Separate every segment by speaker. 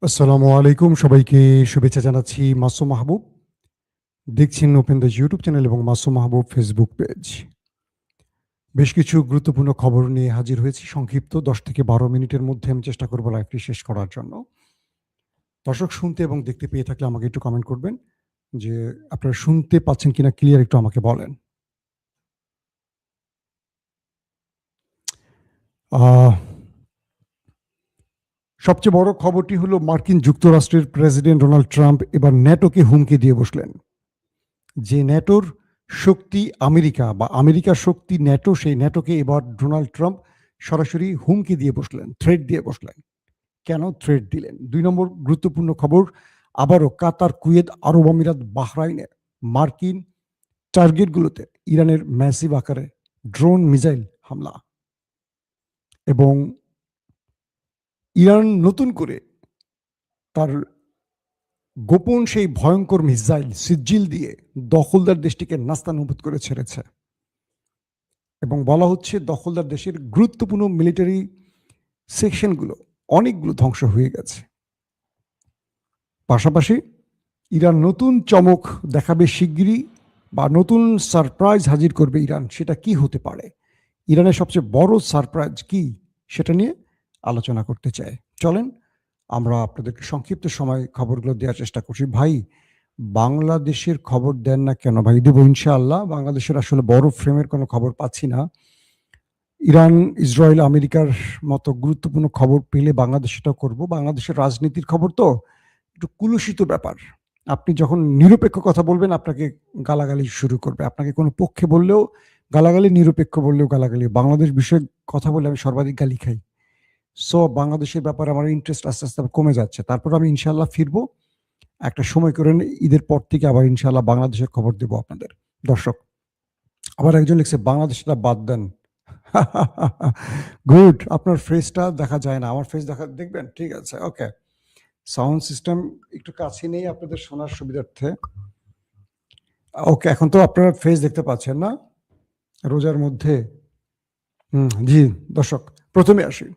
Speaker 1: আসসালামু আলাইকুম, সবাইকে শুভেচ্ছা জানাচ্ছি। মাসুম মাহবুব দেখছেন ওপেন দ্য ইউটিউব চ্যানেল এবং মাসুম মাহবুব ফেসবুক পেজ। বেশ কিছু গুরুত্বপূর্ণ খবর নিয়ে হাজির হয়েছি। সংক্ষিপ্ত ১০ থেকে ১২ মিনিটের মধ্যে আমি চেষ্টা করব লাইভটি শেষ করার জন্য। দর্শক শুনতে এবং দেখতে পেয়ে থাকলে আমাকে একটু কমেন্ট করবেন যে আপনারা শুনতে পাচ্ছেন কিনা, ক্লিয়ার একটু আমাকে বলেন। আহ সবচেয়ে বড় খবরটি হলো মার্কিন যুক্তরাষ্ট্রের প্রেসিডেন্ট ডোনাল্ড ট্রাম্প এবার ন্যাটোকে হুমকি দিয়ে বসলেন। যে ন্যাটোর শক্তি আমেরিকা বা আমেরিকার শক্তি ন্যাটো, সেই ন্যাটোকে এবার ডোনাল্ড ট্রাম্প সরাসরি হুমকি দিয়ে বসলেন, থ্রেট দিয়ে বসলেন। কেন থ্রেট দিলেন? ২ নম্বর গুরুত্বপূর্ণ খবর, আবারও কাতার, কুয়েত, আরব আমিরাত, বাহরাইনে মার্কিন টার্গেটগুলোতে ইরানের ম্যাসিভ আকারে ড্রোন মিসাইল হামলা। এবং ইরান নতুন করে তার গোপন সেই ভয়ঙ্কর মিসাইল সিজ্জিল দিয়ে দখলদার দেশটিকে নাস্তানাবুদ করে ছেড়েছে। এবং বলা হচ্ছে দখলদার দেশের গুরুত্বপূর্ণ মিলিটারি সেকশনগুলো অনেকগুলো ধ্বংস হয়ে গেছে। পাশাপাশি ইরান নতুন চমক দেখাবে শিগগিরই, বা নতুন সারপ্রাইজ হাজির করবে ইরান। সেটা কি হতে পারে? ইরানের সবচেয়ে বড় সারপ্রাইজ কি, সেটা নিয়ে আলোচনা করতে চাই। চলেন আমরা আপনাদেরকে সংক্ষিপ্ত সময় খবরগুলো দেওয়ার চেষ্টা করছি। ভাই, বাংলাদেশের খবর দেন না কেন? ভাই দেবো ইনশাআল্লাহ। বাংলাদেশের আসলে বড় ফ্রেমের কোনো খবর পাচ্ছি না। ইরান, ইসরায়েল, আমেরিকার মতো গুরুত্বপূর্ণ খবর পেলে বাংলাদেশটাও করব। বাংলাদেশের রাজনীতির খবর তো একটু কুলুষিত ব্যাপার। আপনি যখন নিরপেক্ষ কথা বলবেন, আপনাকে গালাগালি শুরু করবে। আপনাকে কোনো পক্ষে বললেও গালাগালি, নিরপেক্ষ বললেও গালাগালি। বাংলাদেশ বিষয়ে কথা বলে আমি সর্বাধিক গালি খাই। সো বাংলাদেশের ব্যাপারে আমার ইন্টারেস্ট আস্তে, আস্তে কমে যাচ্ছে। তারপর আমি ইনশাআল্লাহ ফিরবো। একটা সময় করে ঈদের পর থেকে আবার ইনশাআল্লাহ বাংলাদেশের খবর দেব আপনাদের। দর্শক, আবার একজন লিখছে বাংলাদেশটা বাদ দেন। গুড। আপনার ফেসটা দেখা যায় না, আমার ফেস দেখবেন? ঠিক আছে, ওকে। সাউন্ড সিস্টেম একটু কাছে নেই আপনাদের শোনার সুবিধার্থে। ওকে, এখন তো আপনারা ফেস দেখতে পাচ্ছেন না রোজার মধ্যে? জি। দর্শক, প্রথমে আসি,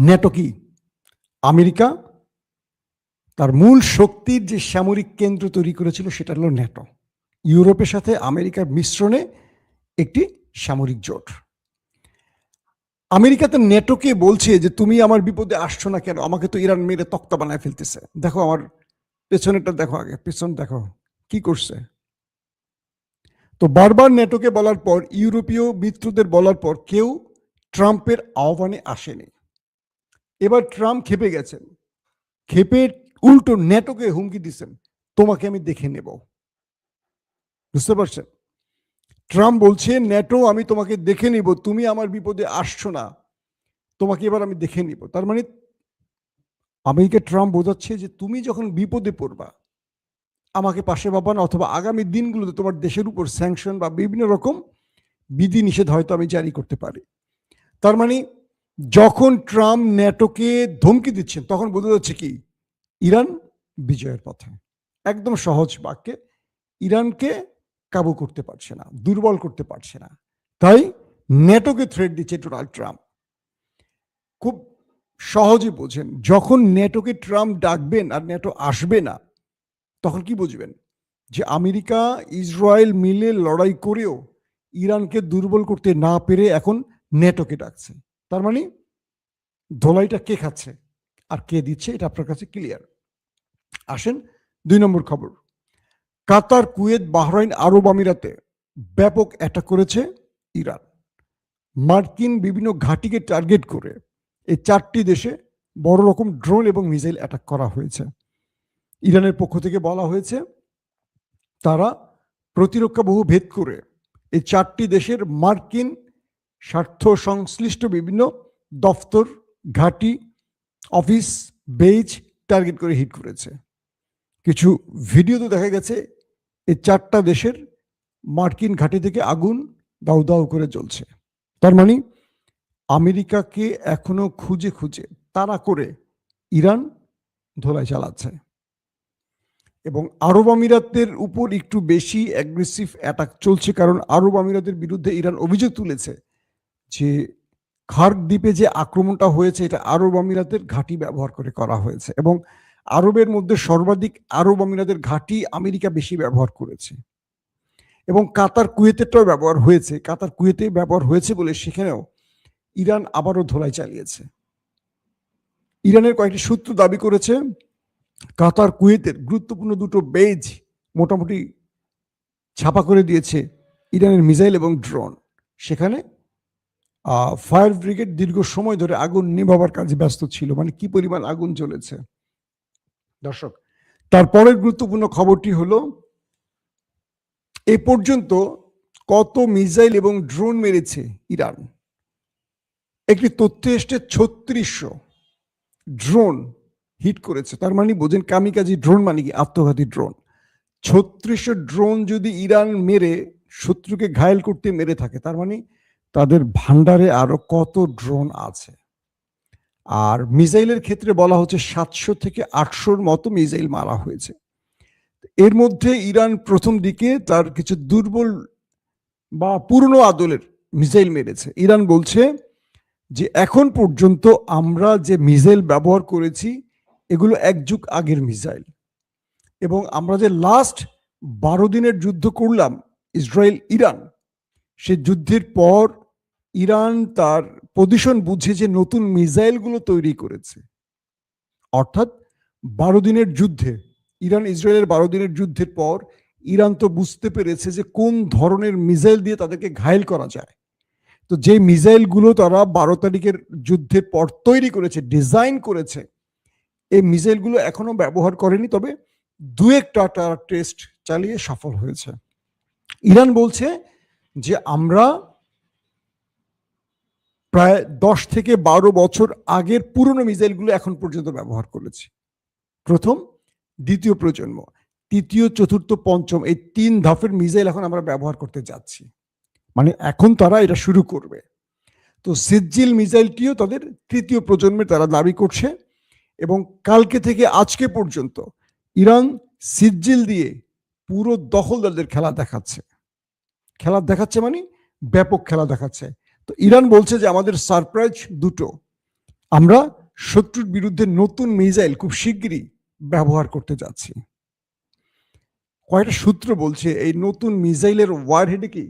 Speaker 1: ন্যাটো কি? আমেরিকা তার মূল শক্তির যে সামরিক কেন্দ্র তৈরি করেছিল সেটা হলো ন্যাটো। ইউরোপের সাথে আমেরিকার মিশ্রণে একটি সামরিক জোট। আমেরিকা তো ন্যাটোকে বলছে যে তুমি আমার বিপদে আসছো না কেন? আমাকে তো ইরান মেরে তক্তা বানায় ফেলতেছে। দেখো আমার পেছনেরটা দেখো, আগে পেছন দেখো কি করছে। তো বারবার ন্যাটোকে বলার পর, ইউরোপীয় মিত্রদের বলার পর কেউ ট্রাম্পের আহ্বানে আসেনি। এবার ট্রাম্প খেপে গেছেন। খেপে উল্টো ন্যাটোকে হুমকি দিচ্ছেন, তোমাকে আমি দেখে নেব। বুঝতে পারছেন? ট্রাম্প বলছে ন্যাটো আমি তোমাকে দেখে নিব, তুমি আমার বিপদে আসছো না, তোমাকে এবার আমি দেখে নিব। তার মানে আমেরিকা ট্রাম্প বোঝাচ্ছে যে তুমি যখন বিপদে পড়বা আমাকে পাশে পাবা না, অথবা আগামী দিনগুলোতে তোমার দেশের উপর স্যাংশন বা বিভিন্ন রকম বিধি নিষেধ হয়তো আমি জারি করতে পারি। তার মানে যখন ট্রাম্প ন্যাটোকে ধমকি দিচ্ছেন তখন বোঝা যাচ্ছে কি ইরান বিজয়ের পথে। একদম সহজ বাক্যে, ইরানকে কাবু করতে পারছে না, দুর্বল করতে পারছে না, তাই ন্যাটোকে থ্রেট দিচ্ছে ডোনাল্ড ট্রাম্প। খুব সহজে বোঝেন, যখন ন্যাটোকে ট্রাম্প ডাকবেন আর ন্যাটো আসবে না, তখন কি বুঝবেন যে আমেরিকা ইসরায়েল মিলে লড়াই করেও ইরানকে দুর্বল করতে না পেরে এখন ন্যাটোকে ডাকছে। তার মানে ধোলাইটা কে খাচ্ছে আর কে দিচ্ছে, এটা আপনার কাছে ক্লিয়ার। আসেন ২ নম্বর খবর, কাতার, কুয়েত, বাহরাইন, আরব আমিরাতে ব্যাপক অ্যাটাক করেছে ইরান। মার্কিন বিভিন্ন ঘাঁটিকে টার্গেট করে এই 4টি দেশে বড় রকম ড্রোন এবং মিসাইল অ্যাটাক করা হয়েছে। ইরানের পক্ষ থেকে বলা হয়েছে তারা প্রতিরক্ষা বহু ভেদ করে এই 4টি দেশের মার্কিন স্বার্থ সংশ্লিষ্ট বিভিন্ন দফতর, ঘাঁটি, অফিস, বেজ টার্গেট করে হিট করেছে। কিছু ভিডিও তো দেখা গেছে এই 4টা দেশের মার্কিন ঘাঁটি থেকে আগুন দাউ দাউ করে জ্বলছে। তার মানে আমেরিকাকে এখনো খুঁজে খুঁজে তাড়া করে ইরান ধোলাই চালাচ্ছে। এবং আরব আমিরাতের উপর একটু বেশি অ্যাগ্রেসিভ অ্যাটাক চলছে, কারণ আরব আমিরাতের বিরুদ্ধে ইরান অভিযোগ তুলেছে যে খার্ক দ্বীপে যে আক্রমণটা হয়েছে এটা আরব আমিরাতের ঘাঁটি ব্যবহার করে করা হয়েছে, এবং আরবের মধ্যে সর্বাধিক আরব আমিরাতের ঘাঁটি আমেরিকা বেশি ব্যবহার করেছে, এবং কাতার কুয়েতেরটাও ব্যবহার হয়েছে। কাতার কুয়েতে ব্যবহার হয়েছে বলে সেখানেও ইরান আবারও ধোলাই চালিয়েছে। ইরানের কয়েকটি সূত্র দাবি করেছে কাতার কুয়েতের গুরুত্বপূর্ণ দুটো বেজ মোটামুটি ছাপা করে দিয়েছে ইরানের মিসাইল এবং ড্রোন। সেখানে ফায়ার ব্রিগেড দীর্ঘ সময় ধরে আগুন নেভাবার কাজে ব্যস্ত ছিল। মানে কি পরিমাণ আগুন জ্বলেছে দর্শক। তারপরের গুরুত্বপূর্ণ খবরটি হলো এ পর্যন্ত কত মিসাইল এবং ড্রোন মেরেছে ইরান। একটি তথ্য এসছে 3600 ড্রোন হিট করেছে। তার মানে বোঝেন কামিকাজি ড্রোন মানে কি, আত্মঘাতী ড্রোন। 3600 ড্রোন যদি ইরান মেরে শত্রুকে ঘায়েল করতে মেরে থাকে, তার মানে তাদের ভান্ডারে আরো কত ড্রোন আছে। আর মিসাইলের ক্ষেত্রে বলা হচ্ছে 700 থেকে 800-র মতো মিসাইল মারা হয়েছে। এর মধ্যে ইরান প্রথম দিকে তার কিছু দুর্বল বা পুরনো আদলের মিসাইল মেরেছে। ইরান বলছে যে এখন পর্যন্ত আমরা যে মিসাইল ব্যবহার করেছি এগুলো এক যুগ আগের মিসাইল, এবং আমরা যে লাস্ট 12 দিনের যুদ্ধ করলাম ইসরায়েল ইরান, সে যুদ্ধের পর ইরান তার পজিশন বুঝে যে নতুন মিসাইলগুলো তৈরি করেছে। অর্থাৎ 12 দিনের যুদ্ধে, ইরান ইসরায়েলের 12 দিনের যুদ্ধের পর ইরান তো বুঝতে পেরেছে যে কোন ধরনের মিসাইল দিয়ে তাদেরকে ঘায়েল করা যায়। তো যে মিসাইলগুলো তারা 12 তারিখের যুদ্ধের পর তৈরি করেছে, ডিজাইন করেছে, এই মিসাইলগুলো এখনো ব্যবহার করেনি, তবে দু একটা তারা টেস্ট চালিয়ে সফল হয়েছে। ইরান বলছে যে আমরা প্রায় 10 থেকে 12 বছর আগের পুরনো মিসাইলগুলো এখন পর্যন্ত ব্যবহার করেছি। প্রথম, দ্বিতীয় প্রজন্ম, তৃতীয়, চতুর্থ, পঞ্চম, এই 3 ধাপের মিসাইল এখন আমরা ব্যবহার করতে যাচ্ছি। মানে এখন তারা এটা শুরু করবে। তো সিজ্জিল মিসাইলটিও তাদের তৃতীয় প্রজন্মের তারা দাবি করছে, এবং কালকে থেকে আজকে পর্যন্ত ইরান সিজ্জিল দিয়ে পুরো দখলদারদের খেলা দেখাচ্ছে মানে ব্যাপক খেলা দেখাচ্ছে। তো ইরান বলছে যে আমাদের সারপ্রাইজ দুটো, আমরা শত্রুর বিরুদ্ধে নতুন মিসাইল খুব শিগগিরই ব্যবহার করতে যাচ্ছি। কয়েকটা সূত্র বলছে এই নতুন মিসাইলের ওয়ারহেডে কি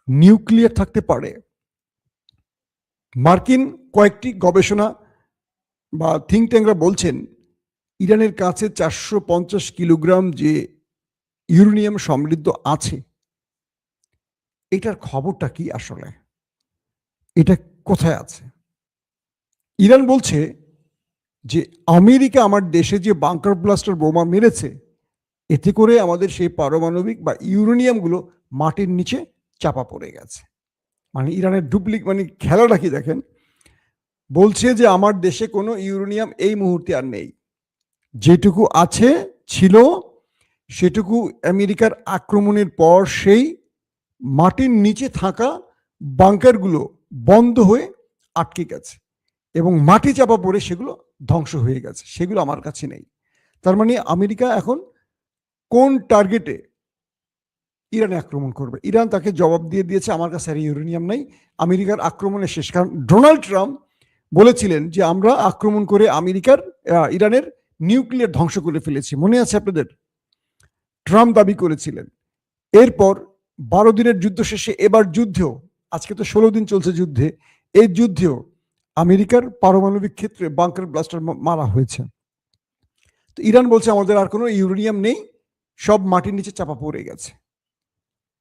Speaker 1: নিউক্লিয়ার থাকতে পারে। মার্কিন কয়েকটি গবেষণা বা থিঙ্ক ট্যাঙ্করা বলছেন ইরানের কাছে 450 কিলোগ্রাম যে ইউরেনিয়াম সমৃদ্ধ আছে, এটার খবরটা কি আসলে, এটা কোথায় আছে। ইরান বলছে যে আমেরিকা আমার দেশে যে বাংকার ব্লাস্টার বোমা মেরেছে, এতে করে আমাদের সেই পারমাণবিক বা ইউরেনিয়ামগুলো মাটির নিচে চাপা পড়ে গেছে। মানে ইরানের মানে খেলাটা কি দেখেন, বলছে যে আমার দেশে কোনো ইউরেনিয়াম এই মুহূর্তে আর নেই, যেটুকু আছে ছিল সেটুকু আমেরিকার আক্রমণের পর সেই মাটির নিচে থাকা বাংকারগুলো বন্ধ হয়ে আটকে গেছে, এবং মাটি চাপা পড়ে সেগুলো ধ্বংস হয়ে গেছে, সেগুলো আমার কাছে নেই। তার মানে আমেরিকা এখন কোন টার্গেটে ইরানে আক্রমণ করবে, ইরান তাকে জবাব দিয়ে দিয়েছে আমার কাছে আর ইউরেনিয়াম নাই, আমেরিকার আক্রমণের শেষ। কারণ ডোনাল্ড ট্রাম্প বলেছিলেন যে আমরা আক্রমণ করে ইরানের নিউক্লিয়ার ধ্বংস করে ফেলেছি, মনে আছে আপনাদের? ট্রাম্প দাবি করেছিলেন। এরপর 12 দিনের যুদ্ধ শেষে এবার যুদ্ধেও, আজকে তো 16 দিন চলছে যুদ্ধে, এই যুদ্ধেও আমেরিকার পারমাণবিক ক্ষেত্রে বাংকার ব্লাস্টার মারা হয়েছে। তো ইরান বলছে আমাদের আর কোনো ইউরেনিয়াম নেই, সব মাটির নিচে চাপা পড়ে গেছে।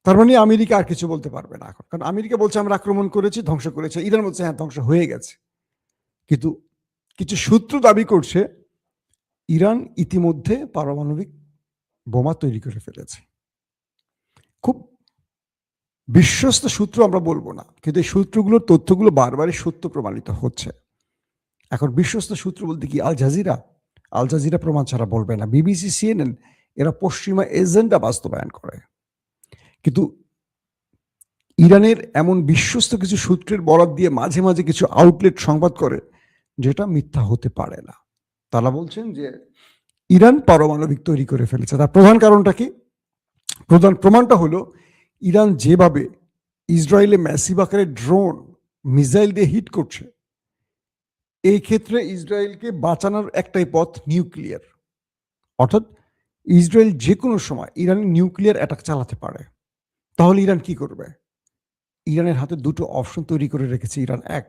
Speaker 1: তার মানে আমেরিকা আর কিছু বলতে পারবে না এখন, কারণ আমেরিকা বলছে আমরা আক্রমণ করেছি, ধ্বংস করেছে, ইরান বলছে হ্যাঁ ধ্বংস হয়ে গেছে। কিন্তু কিছু সূত্র দাবি করছে ইরান ইতিমধ্যে পারমাণবিক বোমা তৈরি করে ফেলেছে। খুব বিশ্বস্ত সূত্র আমরা বলবো না, কিন্তু এই সূত্রগুলোর তথ্যগুলো বারবারই সত্য প্রমাণিত হচ্ছে। এখন বিশ্বস্ত সূত্র বলতে কি, আল জাজিরা প্রমাণ ছাড়া বলবে না, বিবিসি, সিএনএন, এরা পশ্চিমা এজেন্ডা বাস্তবায়ন করে। কিন্তু ইরানের এমন বিশ্বস্ত কিছু সূত্রের বরাত দিয়ে মাঝে মাঝে কিছু আউটলেট সংবাদ করে যেটা মিথ্যা হতে পারে না। তারা বলছেন যে ইরান পারমাণবিক তৈরি করে ফেলেছে। তার প্রধান কারণটা কি? প্রধান প্রমাণটা হলো ইরান যেভাবে ইসরায়েলে ম্যাসিভ আকারে ড্রোন মিসাইল দিয়ে হিট করছে, এই ক্ষেত্রে ইসরায়েলকে বাঁচানোর একটাই পথ নিউক্লিয়ার। অর্থাৎ ইসরায়েল যে কোনো সময় ইরানে নিউক্লিয়ার অ্যাটাক চালাতে পারে। তাহলে ইরান কি করবে? ইরানের হাতে দুটো অপশন তৈরি করে রেখেছে ইরান। এক,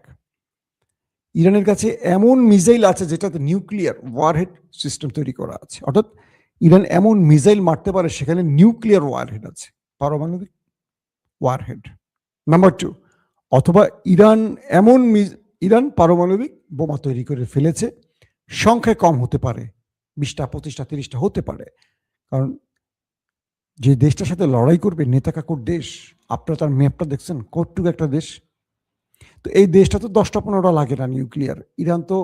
Speaker 1: ইরানের কাছে এমন মিসাইল আছে যেটাতে নিউক্লিয়ার ওয়ারহেড সিস্টেম তৈরি করা আছে। অর্থাৎ ইরান এমন মিসাইল মারতে পারে সেখানে নিউক্লিয়ার ওয়ারহেড আছে, পারমাণবিক ওয়ারহেড। নাম্বার টু, অথবা ইরান পারমাণবিক বোমা তৈরি করে ফেলেছে, সংখ্যায় কম হতে পারে, 20টা 25টা 30টা হতে পারে। কারণ যে দেশটার সাথে লড়াই করবে নেতা কাকুর দেশ, আপনারা তার ম্যাপটা দেখছেন কতটুকু একটা দেশ। তো এই দেশটা তো 10টা 15টা লাগে না নিউক্লিয়ার। ইরান তো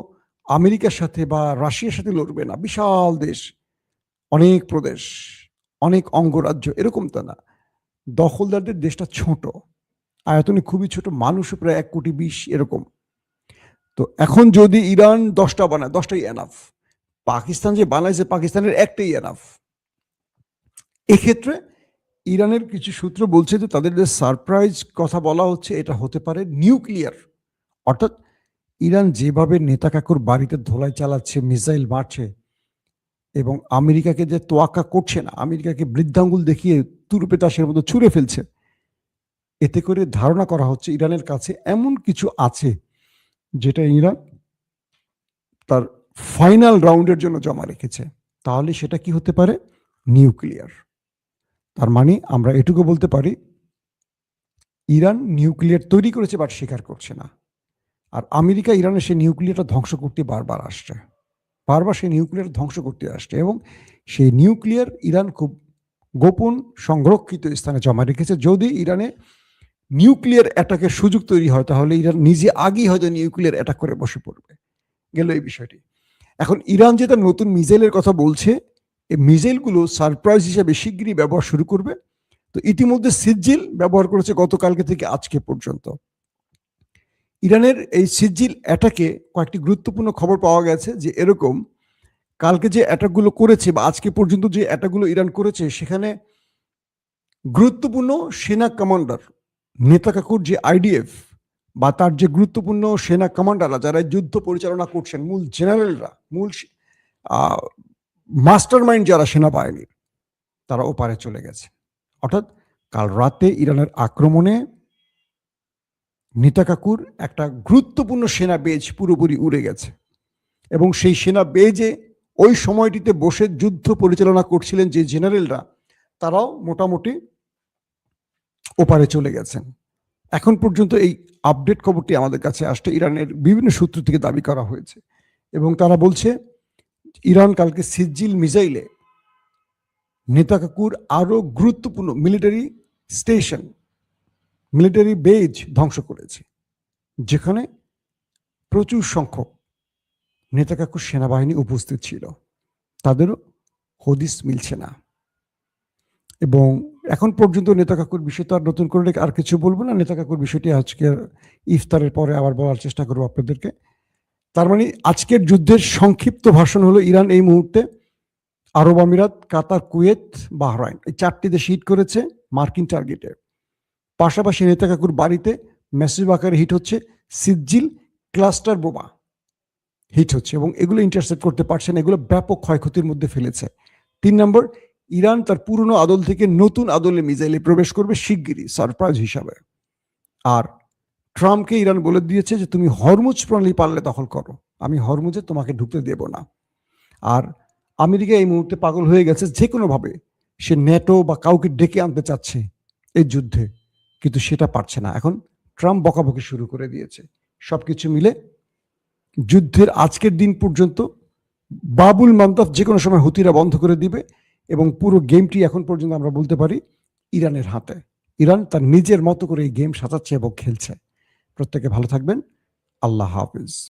Speaker 1: আমেরিকার সাথে বা রাশিয়ার সাথে লড়বে না, বিশাল দেশ, অনেক প্রদেশ, অনেক অঙ্গরাজ্য, এরকম তো না। দখলদারদের দেশটা ছোট, আয়তনে খুবই ছোট, মানুষও প্রায় 1,20,00,000 এরকম। তো এখন যদি ইরান 10টা বানায়, 10টাই এনাফ। পাকিস্তান যে বানাইছে, পাকিস্তানের একটাই এনাফ। এক্ষেত্রে ইরানের কিছু সূত্র বলছে যে তাদের যে সারপ্রাইজ কথা বলা হচ্ছে এটা হতে পারে নিউক্লিয়ার। অর্থাৎ ইরান যেভাবে নেতা কাকুর বাড়িতে ধোলাই চালাচ্ছে, মিসাইল মারছে, এবং আমেরিকাকে যে তোয়াক্কা করছে না, আমেরিকাকে বৃদ্ধাঙ্গুল দেখিয়ে তুরুপে তাসের মতো ছুঁড়ে ফেলছে, এতে করে ধারণা করা হচ্ছে ইরানের কাছে এমন কিছু আছে যেটা ইরান তার ফাইনাল রাউন্ডের জন্য জমা রেখেছে। তাহলে সেটা কি হতে পারে? নিউক্লিয়ার। তার মানে আমরা এটুকু বলতে পারি ইরান নিউক্লিয়ার তৈরি করেছে বাট স্বীকার করছে না। আর আমেরিকা ইরানের সেই নিউক্লিয়ারটা ধ্বংস করতে বারবার আসছে, বারবার সেই নিউক্লিয়ার ধ্বংস করতে আসছে, এবং সেই নিউক্লিয়ার ইরান খুব গোপন সংরক্ষিত স্থানে জমা রেখেছে। যদি ইরানে নিউক্লিয়ার অ্যাটাকের সুযোগ তৈরি হয় তাহলে ইরান নিজে আগেই হয়তো নিউক্লিয়ার অ্যাটাক করে বসে পড়বে। গেল এই বিষয়টি। এখন ইরান যে তার নতুন মিসাইলের কথা বলছে, এই মিসাইলগুলো সারপ্রাইজ হিসেবে শিগগিরই ব্যবহার শুরু করবে। তো ইতিমধ্যে সিজিল ব্যবহার করেছে গতকালকে থেকে আজকে পর্যন্ত। ইরানের এই সিজিল অ্যাটাকে কয়েকটি গুরুত্বপূর্ণ খবর পাওয়া গেছে যে এরকম কালকে যে অ্যাটাকগুলো করেছে বা আজকে পর্যন্ত যে অ্যাটাকগুলো ইরান করেছে সেখানে গুরুত্বপূর্ণ সেনা কমান্ডার, নেতা কাকুর যে আইডিএফ বা তার যে গুরুত্বপূর্ণ সেনা কমান্ডাররা যারা যুদ্ধ পরিচালনা করছেন, মূল জেনারেলরা, মূল মাস্টার মাইন্ড যারা সেনাবাহিনীর, তারা ওপারে চলে গেছে। অর্থাৎ কাল রাতে ইরানের আক্রমণে নেতা কাকুর একটা গুরুত্বপূর্ণ সেনা বেজ পুরোপুরি উড়ে গেছে, এবং সেই সেনা বেজে ওই সময়টিতে বসে যুদ্ধ পরিচালনা করছিলেন যে জেনারেলরা, তারাও মোটামুটি ওপারে চলে গেছেন। এখন পর্যন্ত এই আপডেট খবরটি আমাদের কাছে আসছে, ইরানের বিভিন্ন সূত্র থেকে দাবি করা হয়েছে, এবং তারা বলছে ইরান কালকে সিজিল মিসাইলে নেতা কাকুর আরো গুরুত্বপূর্ণ মিলিটারি স্টেশন, মিলিটারি বেজ ধ্বংস করেছে, যেখানে প্রচুর সংখ্যক নেতা কাকুর সেনাবাহিনী উপস্থিত ছিল। তাদেরও হদিস মিলছে না। এবং এখন পর্যন্ত নেতা কাকুর বিষয় তো আর নতুন করে আর কিছু বলবো না। নেতা কাকুর বিষয়টি আজকে ইফতারের পরে আবার বলার চেষ্টা করবো আপনাদেরকে। তার মানে আজকের যুদ্ধের সংক্ষিপ্ত ভাষণ হলো ইরান এই মুহূর্তে আরব আমিরাত, কাতার, কুয়েত, বাহরাইন, এই 4টি দেশ হিট করেছে মার্কিন টার্গেটে। পাশাপাশি নেতা কাকুর বাড়িতে ম্যাসিভ আকারে হিট হচ্ছে, সিজিল ক্লাস্টার বোমা হিট হচ্ছে, এবং এগুলো ইন্টারসেপ্ট করতে পারছে না, এগুলো ব্যাপক ক্ষয়ক্ষতির মধ্যে ফেলেছে। 3 নম্বর, ইরান তার পুরনো আদল থেকে নতুন আদলে মিসাইলে প্রবেশ করবে শিগগিরই সারপ্রাইজ হিসাবে। আর ট্রাম্পকে ইরান বলে দিয়েছে যে তুমি হরমুজ প্রণালী পারলে দখল করো, আমি হরমুজে তোমাকে ঢুকতে দেব না। আর আমেরিকা এই মুহূর্তে পাগল হয়ে গেছে, যে কোনোভাবে সে ন্যাটো বা কাউকে ডেকে আনতে চাচ্ছে এই যুদ্ধে, কিন্তু সেটা পারছে না। এখন ট্রাম্প বকাবকি শুরু করে দিয়েছে। সবকিছু মিলে যুদ্ধের আজকের দিন পর্যন্ত বাবুল মান্তাফ যে কোনো সময় হুতিরা বন্ধ করে দিবে, এবং পুরো গেমটি এখন পর্যন্ত আমরা বলতে পারি ইরানের হাতে। ইরান তার নিজের মতো করে এই গেম সাজাচ্ছে এবং খেলছে। প্রত্যেকে ভালো থাকবেন। আল্লাহ হাফিজ।